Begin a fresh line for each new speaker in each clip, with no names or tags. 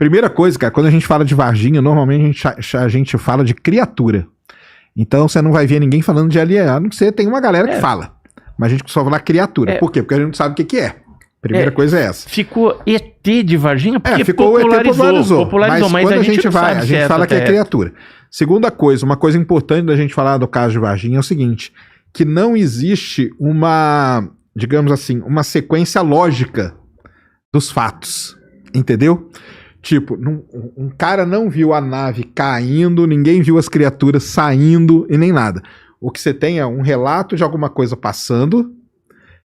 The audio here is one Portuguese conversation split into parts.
Primeira coisa, cara, quando a gente fala de Varginha, normalmente a gente fala de criatura. Então você não vai ver ninguém falando de alien, a não ser tem uma galera que fala. Mas a gente só fala criatura. Por quê? Porque a gente não sabe o que é. Primeira coisa é essa.
Ficou ET de Varginha porque
ficou
popularizou.
Mas quando a gente vai, a gente fala que é criatura. Segunda coisa, uma coisa importante da gente falar do caso de Varginha é o seguinte, que não existe uma, digamos assim, uma sequência lógica dos fatos. Entendeu? Tipo, um cara não viu a nave caindo, ninguém viu as criaturas saindo e nem nada. O que você tem é um relato de alguma coisa passando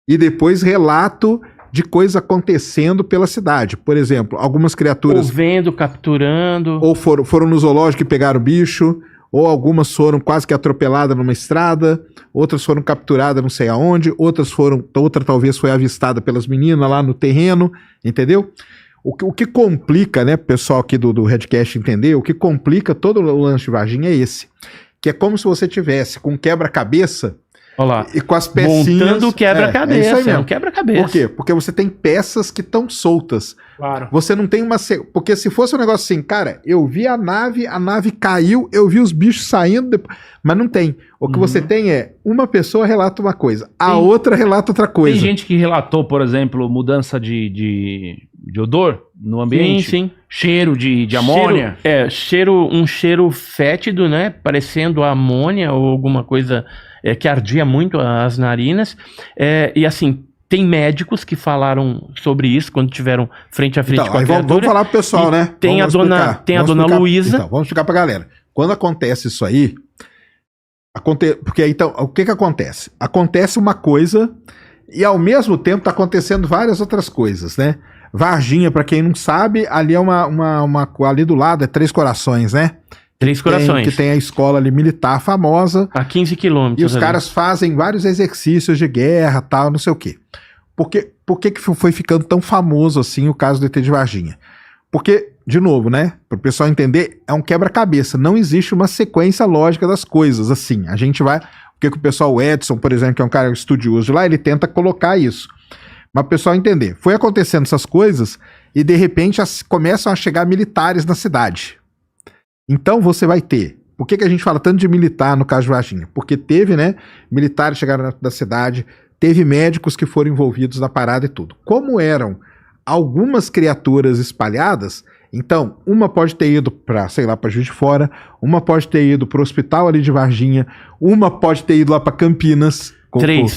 e depois relato de coisa acontecendo pela cidade. Por exemplo, algumas criaturas...
Ou vendo, capturando...
Ou foram no zoológico e pegaram o bicho, ou algumas foram quase que atropeladas numa estrada, outras foram capturadas não sei aonde, outra talvez foi avistada pelas meninas lá no terreno, entendeu? O que complica, né, pessoal aqui do Redcast entender, o que complica todo o lance de Varginha é esse. Que é como se você tivesse com um quebra-cabeça e com as pecinhas...
Montando o quebra-cabeça,
isso aí mesmo.
um quebra-cabeça.
Por quê? Porque você tem peças que estão soltas.
Claro.
Você não tem uma... Porque se fosse um negócio assim, cara, eu vi a nave caiu, eu vi os bichos saindo, mas não tem. O que você tem é, uma pessoa relata uma coisa, a outra relata outra coisa.
Tem gente que relatou, por exemplo, mudança de odor no ambiente.
Sim.
Cheiro de amônia.
Um cheiro fétido, né? Parecendo amônia ou alguma coisa que ardia muito as narinas. E assim, tem médicos que falaram sobre isso quando tiveram frente a frente com a criatura.
Vamos falar pro pessoal, né?
Tem a dona Luísa.
Então, vamos explicar pra galera. Quando acontece isso aí, porque aí, então, o que acontece? Acontece uma coisa e ao mesmo tempo tá acontecendo várias outras coisas, né? Varginha, pra quem não sabe, ali é ali do lado é Três Corações, né?
Três Corações.
Que tem a escola ali militar famosa.
A 15 quilômetros.
E os caras fazem vários exercícios de guerra, tal, não sei o quê. Por que foi ficando tão famoso assim o caso do ET de Varginha? Porque, de novo, né? Para o pessoal entender, é um quebra-cabeça. Não existe uma sequência lógica das coisas. Assim, a gente vai... Porque o pessoal, o Edson, por exemplo, que é um cara estudioso de lá, ele tenta colocar isso. Mas para o pessoal entender, foi acontecendo essas coisas e de repente começam a chegar militares na cidade. Então você vai ter... Por que a gente fala tanto de militar no caso de Varginha? Porque teve, né? Militares chegaram da cidade, teve médicos que foram envolvidos na parada e tudo. Como eram algumas criaturas espalhadas, então uma pode ter ido para, sei lá, para Juiz de Fora, uma pode ter ido para o hospital ali de Varginha, uma pode ter ido lá para Campinas...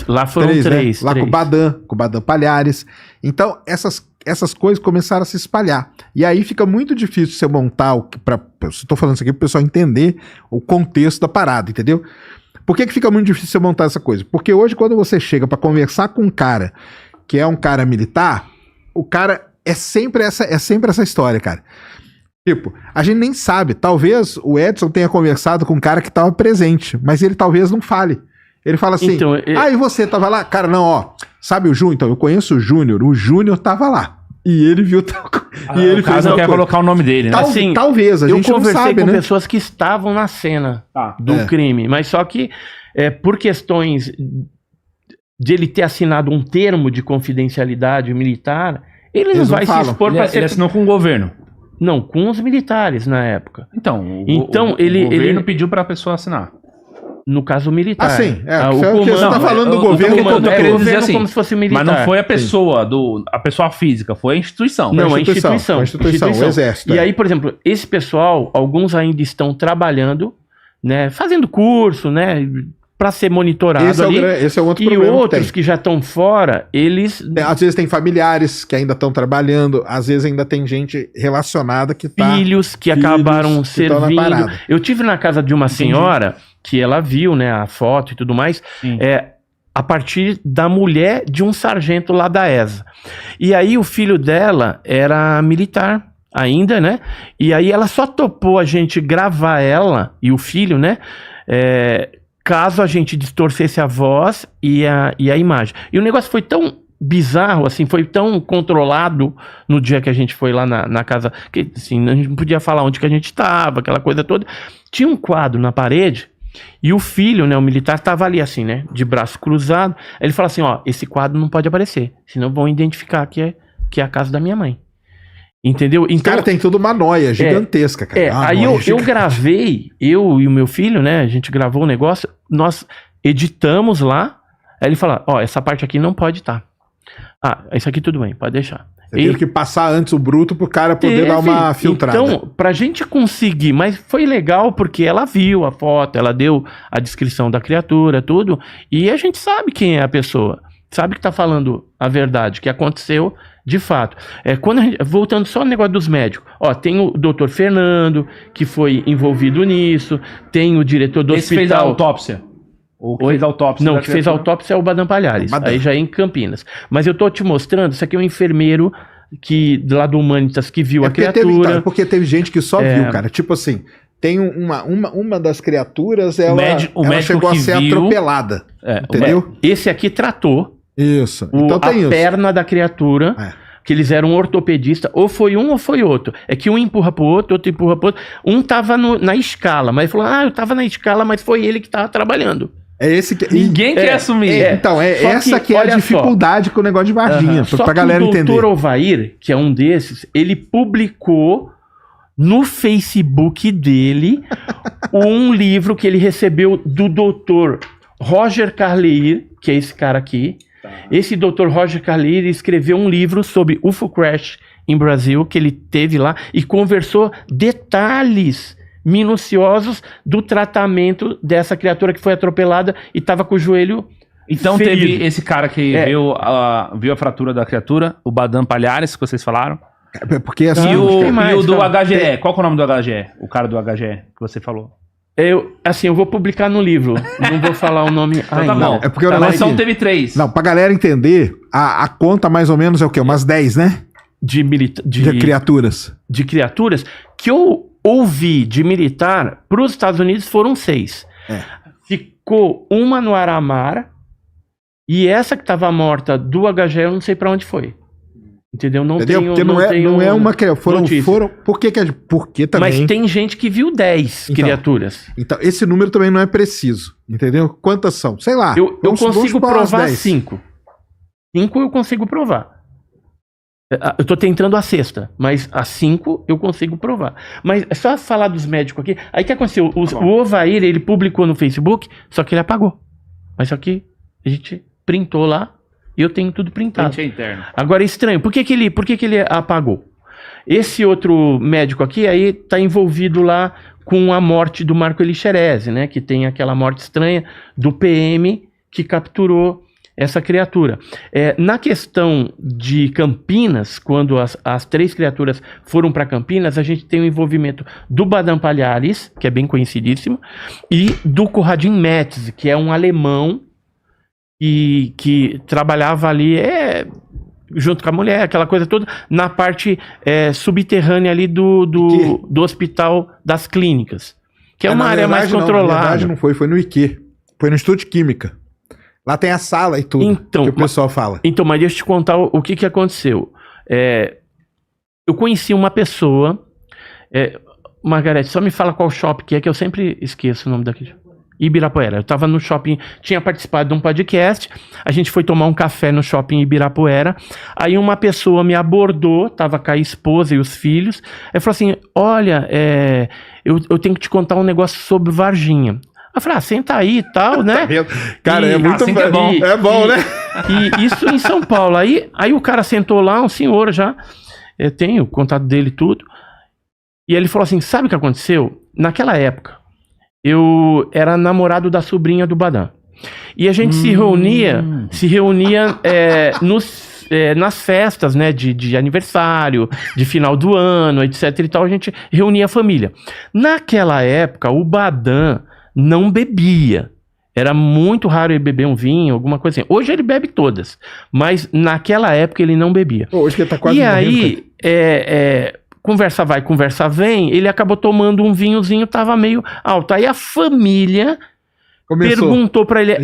Lá foram três.
Né? Lá com o Badan Palhares. Então, essas coisas começaram a se espalhar. E aí fica muito difícil você montar, estou falando isso aqui para o pessoal entender o contexto da parada, entendeu? Por que fica muito difícil você montar essa coisa? Porque hoje, quando você chega para conversar com um cara que é um cara militar, o cara é sempre essa história, cara. Tipo, a gente nem sabe. Talvez o Edson tenha conversado com um cara que estava presente, mas ele talvez não fale. Ele fala assim,
então,
e você tava lá? Cara, não, ó, sabe o Júnior? Então, eu conheço o Júnior tava lá. E ele viu tal coisa. E ele fez
não quer colocar o nome dele, né?
Assim,
talvez, a gente não sabe, né? Eu conversei com
pessoas que estavam na cena do crime, mas só que por questões de ele ter assinado um termo de confidencialidade militar, ele não vai se expor para ser...
Ele assinou com o governo.
Não, com os militares na época.
Então o governo pediu para a pessoa assinar.
No caso militar.
Ah, sim.
O
comando, você tá falando do governo.
Eu tô querendo dizer assim,
como se fosse militar.
Mas não foi a pessoa, a pessoa física, foi a instituição.
Não, a instituição.
O exército.
E aí, por exemplo, esse pessoal, alguns ainda estão trabalhando, né, fazendo curso, né, para ser monitorado ali.
Esse é outro
e
problema.
Outros que já estão fora, eles...
Às vezes tem familiares que ainda estão trabalhando, às vezes ainda tem gente relacionada que tá...
Filhos que acabaram servindo. Eu tive na casa de uma senhora que ela viu, né, a foto e tudo mais, a partir da mulher de um sargento lá da ESA. E aí o filho dela era militar ainda, né? E aí ela só topou a gente gravar ela e o filho, né? Caso a gente distorcesse a voz e a imagem. E o negócio foi tão bizarro, assim, foi tão controlado no dia que a gente foi lá na casa, que assim, a gente não podia falar onde que a gente estava, aquela coisa toda. Tinha um quadro na parede e o filho, né, o militar, estava ali assim, né, de braço cruzado. Ele falou assim, ó, esse quadro não pode aparecer, senão vão identificar que é a casa da minha mãe. Entendeu? Então,
cara, tem tudo uma noia gigantesca, cara.
Aí eu gravei, eu e o meu filho, né? A gente gravou o negócio, nós editamos lá. Aí ele fala, essa parte aqui não pode estar. Isso aqui tudo bem, pode deixar.
Você teve que passar antes o bruto pro cara poder dar uma filtrada.
Então, pra gente conseguir, mas foi legal porque ela viu a foto, ela deu a descrição da criatura, tudo, e a gente sabe quem é a pessoa. Sabe que tá falando a verdade, que aconteceu de fato. Voltando só no negócio dos médicos. Tem o doutor Fernando, que foi envolvido nisso, tem o diretor do hospital...
fez a autópsia. Ou que fez a autópsia.
Não, que fez a autópsia é o Badam Palhares. Aí já é em Campinas. Mas eu tô te mostrando, isso aqui é um enfermeiro lá do Humanitas que viu a criatura.
Porque teve gente que só viu, cara. Tipo assim, tem uma das criaturas, ela chegou a ser atropelada. Entendeu?
Esse aqui tratou.
Isso. Então tem
a perna da criatura. Que eles eram ortopedista, ou foi um ou foi outro. É que um empurra pro outro empurra pro outro. Um tava na escala, mas ele falou, eu tava na escala, mas foi ele que tava trabalhando.
É esse que...
Ninguém quer assumir.
Então, essa que é a dificuldade com o negócio de Varginha, pra galera entender.
O doutor Ovair, que é um desses, ele publicou no Facebook dele um livro que ele recebeu do doutor Roger Carleir, que é esse cara aqui. Esse Dr. Roger Carleir escreveu um livro sobre UFO Crash em Brasil, que ele teve lá, e conversou detalhes minuciosos do tratamento dessa criatura que foi atropelada e estava com o joelho
Então
ferido.
Teve esse cara que viu a fratura da criatura, o Badam Palhares, que vocês falaram.
Porque assim,
e o do HGE, qual que é o nome do HGE? O cara do HGE que você falou.
Eu vou publicar no livro. Não vou falar o nome ainda.
Não.
É porque
a noção teve 3.
Não, pra galera entender, a conta mais ou menos é o quê? Umas 10, né?
De
criaturas.
De criaturas que eu ouvi de militar pros Estados Unidos foram 6. Ficou uma no Aramar e essa que tava morta do HGE eu não sei pra onde foi. Entendeu?
Entendeu? Porque não é uma criatura. Foram. Porque também.
Mas tem gente que viu 10 criaturas.
Então, esse número também não é preciso. Entendeu? Quantas são? Sei lá.
Eu consigo provar 5. 5 eu consigo provar. Eu tô tentando a 6ª, mas a 5 eu consigo provar. Mas é só falar dos médicos aqui. Aí o que aconteceu? O Ovair, ele publicou no Facebook, só que ele apagou. Mas só que a gente printou lá. E eu tenho tudo printado.
Print é interno.
Agora é estranho. Por que ele apagou? Esse outro médico aqui aí tá envolvido lá com a morte do Marco Elixerese, né? Que tem aquela morte estranha do PM que capturou essa criatura. Na questão de Campinas, quando as 3 criaturas foram para Campinas, a gente tem o envolvimento do Badam Palhares, que é bem conhecidíssimo, e do Conradin Metz, que é um alemão que trabalhava ali junto com a mulher, aquela coisa toda, na parte subterrânea ali do Hospital das Clínicas, que é uma área mais controlada.
Na verdade não foi no IQ, foi no Instituto de Química. Lá tem a sala e tudo,
então,
que o pessoal fala.
Então, mas deixa eu te contar o que aconteceu. Eu conheci uma pessoa, Margarete, só me fala qual shopping que é, que eu sempre esqueço o nome daquele. Ibirapuera. Eu tava no shopping, tinha participado de um podcast, a gente foi tomar um café no shopping Ibirapuera, aí uma pessoa me abordou, tava com a esposa e os filhos, aí falou assim, olha, eu tenho que te contar um negócio sobre Varginha. Eu falei, senta aí e tal, né?
Cara, é muito bom. É bom, né?
E isso em São Paulo. Aí o cara sentou lá, um senhor já, eu tenho o contato dele e tudo, e ele falou assim, sabe o que aconteceu? Naquela época, eu era namorado da sobrinha do Badam. E a gente se reunia nas festas, né, de aniversário, de final do ano, etc e tal, a gente reunia a família. Naquela época, o Badam não bebia. Era muito raro ele beber um vinho, alguma coisa assim. Hoje ele bebe todas, mas naquela época ele não bebia.
Hoje ele tá quase morrendo.
E aí, conversa vai, conversa vem, ele acabou tomando um vinhozinho, tava meio alto. Aí a família perguntou pra ele,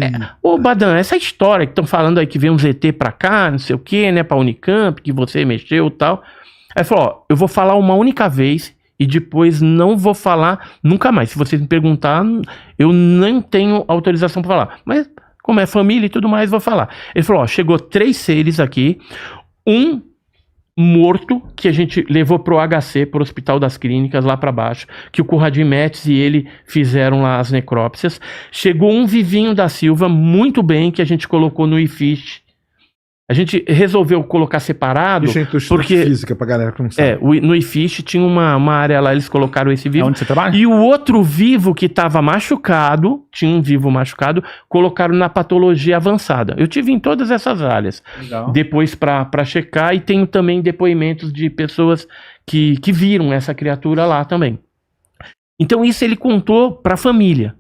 ô Badam, essa história que estão falando aí que vem um ZT pra cá, não sei o que, né, pra Unicamp, que você mexeu e tal. Aí ele falou, eu vou falar uma única vez e depois não vou falar nunca mais. Se vocês me perguntar, eu não tenho autorização pra falar. Mas como é família e tudo mais, vou falar. Ele falou, chegou 3 seres aqui, um morto, que a gente levou pro HC, pro Hospital das Clínicas, lá para baixo, que o Conradinho Metz e ele fizeram lá as necrópsias. Chegou um vivinho da Silva, muito bem, que a gente colocou no IFISH. A gente resolveu colocar separado, porque
física pra galera que não sabe.
No IFISH tinha uma área lá, eles colocaram esse vivo.
É onde você trabalha?
E o outro vivo que estava machucado, tinha um vivo machucado, colocaram na patologia avançada. Eu tive em todas essas áreas.
Legal.
Depois para checar, e tenho também depoimentos de pessoas que viram essa criatura lá também. Então isso ele contou para a família.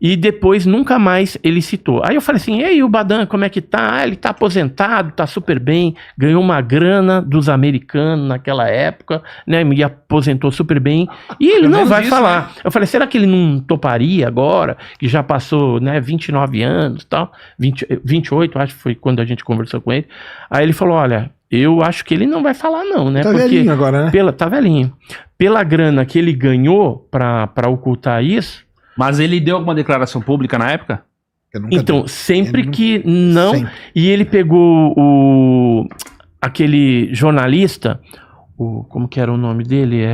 E depois nunca mais ele citou. Aí eu falei assim, e aí o Badan, como é que tá? Ah, ele tá aposentado, tá super bem, ganhou uma grana dos americanos naquela época, né? Me aposentou super bem. E ele não vai falar. Né? Eu falei, será que ele não toparia agora? Que já passou, né, 29 anos e tal. 28, acho que foi quando a gente conversou com ele. Aí ele falou, olha, eu acho que ele não vai falar não, né?
Tá velhinho agora, né?
Tá velhinho. Pela grana que ele ganhou pra ocultar isso.
Mas ele deu alguma declaração pública na época?
Então, sempre que não... Sempre. E ele pegou aquele jornalista, como que era o nome dele?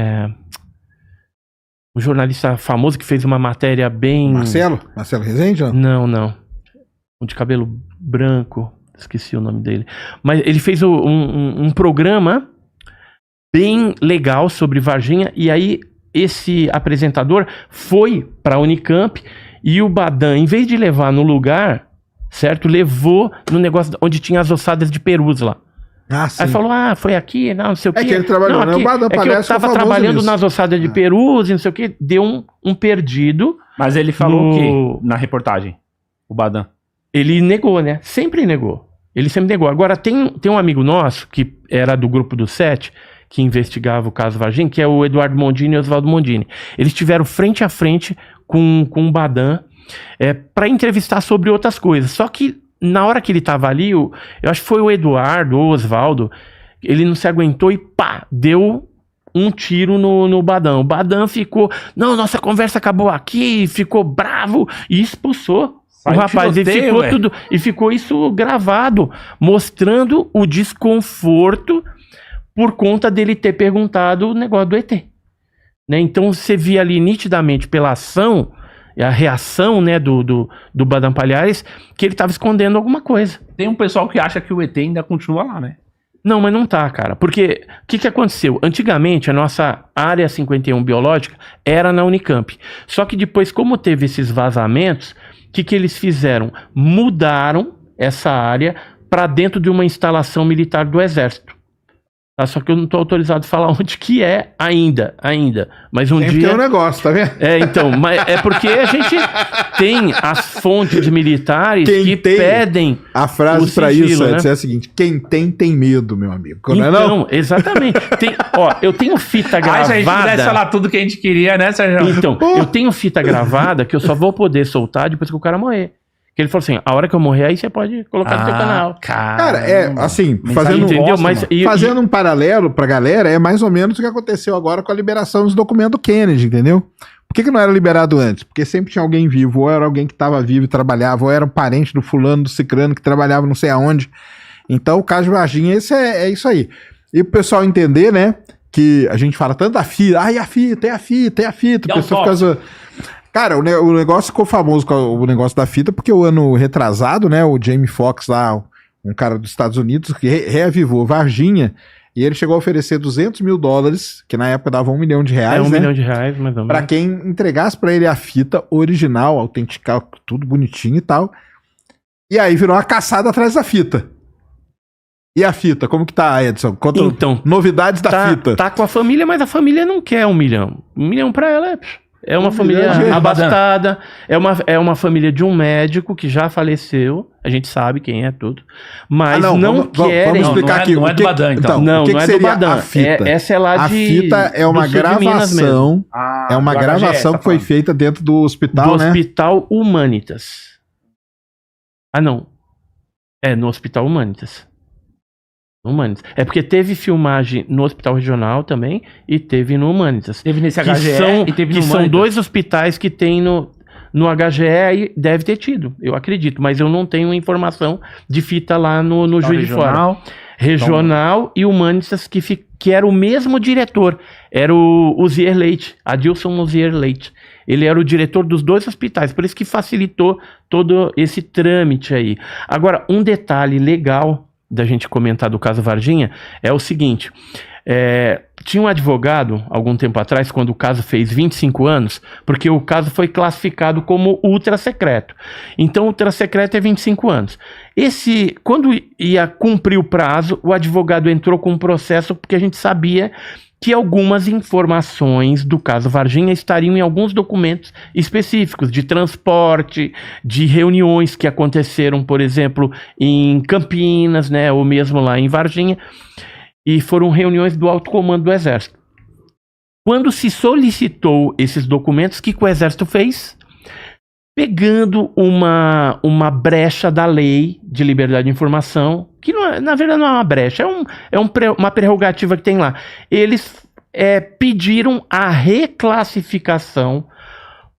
Um jornalista famoso que fez uma matéria bem...
Marcelo Rezende?
Não. Um de cabelo branco, esqueci o nome dele. Mas ele fez um programa bem legal sobre Varginha, e aí... Esse apresentador foi para a Unicamp e o Badan, em vez de levar no lugar, certo? Levou no negócio onde tinha as ossadas de perus lá.
Ah, sim.
Aí falou, foi aqui, não sei o quê.
É que ele trabalhou,
não, aqui,
o Badan
que eu estava trabalhando nas ossadas de perus e não sei o quê. Deu um perdido.
Mas ele falou o quê na reportagem, o Badan?
Ele negou, né? Sempre negou. Ele sempre negou. Agora, tem um amigo nosso, que era do grupo do 7, que investigava o caso Varginha, que é o Eduardo Mondini e o Oswaldo Mondini. Eles tiveram frente a frente com o Badan para entrevistar sobre outras coisas. Só que na hora que ele estava ali, eu acho que foi o Eduardo ou o Oswaldo, ele não se aguentou e deu um tiro no Badan. O Badan ficou, não, nossa conversa acabou aqui, ficou bravo e expulsou. O rapaz, ficou isso gravado, mostrando o desconforto por conta dele ter perguntado o negócio do ET. Né? Então você via ali nitidamente pela ação, a reação, né, do Badan Palhares, que ele estava escondendo alguma coisa.
Tem um pessoal que acha que o ET ainda continua lá, né?
Não, mas não tá, cara. Porque o que aconteceu? Antigamente a nossa área 51 biológica era na Unicamp. Só que depois, como teve esses vazamentos, o que eles fizeram? Mudaram essa área para dentro de uma instalação militar do Exército. Só que eu não estou autorizado a falar onde que é ainda. Mas um dia...
tem um negócio, tá vendo?
Então, mas é porque a gente tem as fontes militares que pedem
a frase para isso, né? É a seguinte, quem tem medo, meu amigo.
Então, não? Exatamente. Eu tenho fita gravada...
se a gente pudesse falar tudo que a gente queria, né, Sérgio?
Então, eu tenho fita gravada que eu só vou poder soltar depois que o cara morrer. Que ele falou assim, a hora que eu morrer, aí você pode colocar no seu canal.
Cara, assim, fazendo um paralelo pra galera, é mais ou menos o que aconteceu agora com a liberação dos documentos do Kennedy, entendeu? Por que não era liberado antes? Porque sempre tinha alguém vivo, ou era alguém que estava vivo e trabalhava, ou era um parente do fulano, do cicrano, que trabalhava não sei aonde. Então, o caso de Varginha, é isso aí. E pro pessoal entender, né, que a gente fala tanto da fita, a fita, o pessoal fica zoando. Cara, o negócio ficou famoso com o negócio da fita, porque o ano retrasado, né, o Jamie Foxx lá, um cara dos Estados Unidos, que reavivou Varginha, e ele chegou a oferecer $200 mil, que na época dava $1 milhão, né?
$1 milhão, mais ou menos.
Pra quem entregasse pra ele a fita original, autenticar, tudo bonitinho e tal. E aí virou uma caçada atrás da fita. E a fita, como que tá, Edson? Conta novidades da fita.
Tá com a família, mas a família não quer $1 milhão. $1 milhão pra ela é uma família abastada, é uma família de um médico que já faleceu, a gente sabe quem é tudo, mas não querem...
Vamos explicar aqui.
Não é do Badan, então.
Não é do Badan.
A fita?
Essa é lá
a fita é uma gravação, é uma gravação que foi feita dentro do hospital,
né? Do Hospital Humanitas. Não. É, no Hospital Humanitas. É porque teve filmagem no Hospital Regional também e teve no Humanitas.
Teve nesse HGE
e teve no Humanitas. São 2 hospitais que tem no HGE e deve ter tido, eu acredito. Mas eu não tenho informação de fita lá no Juiz de Fora. regional e Humanitas, que era o mesmo diretor. Era o Uzier Leite, Adilson Uzier Leite. Ele era o diretor dos 2 hospitais, por isso que facilitou todo esse trâmite aí. Agora, um detalhe legal da gente comentar do caso Varginha é o seguinte: tinha um advogado, algum tempo atrás, quando o caso fez 25 anos, porque o caso foi classificado como ultra secreto. Então, ultra secreto é 25 anos. Quando ia cumprir o prazo, o advogado entrou com um processo, porque a gente sabia que algumas informações do caso Varginha estariam em alguns documentos específicos, de transporte, de reuniões que aconteceram, por exemplo, em Campinas, né, ou mesmo lá em Varginha, e foram reuniões do alto comando do Exército. Quando se solicitou esses documentos, o que o Exército fez? Pegando uma brecha da lei de liberdade de informação, que na verdade não é uma brecha, uma prerrogativa que tem lá. Eles pediram a reclassificação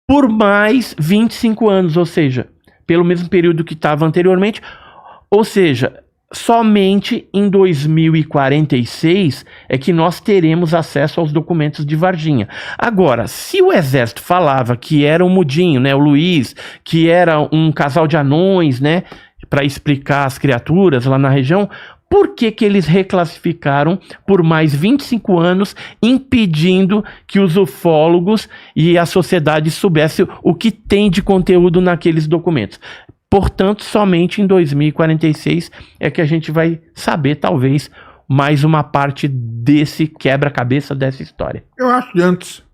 por mais 25 anos, ou seja, pelo mesmo período que estava anteriormente, ou seja, somente em 2046 é que nós teremos acesso aos documentos de Varginha. Agora, se o Exército falava que era o Mudinho, né, o Luiz, que era um casal de anões, né, para explicar as criaturas lá na região, por que eles reclassificaram por mais 25 anos, impedindo que os ufólogos e a sociedade soubessem o que tem de conteúdo naqueles documentos? Portanto, somente em 2046 é que a gente vai saber, talvez, mais uma parte desse quebra-cabeça dessa história.
Eu acho que antes.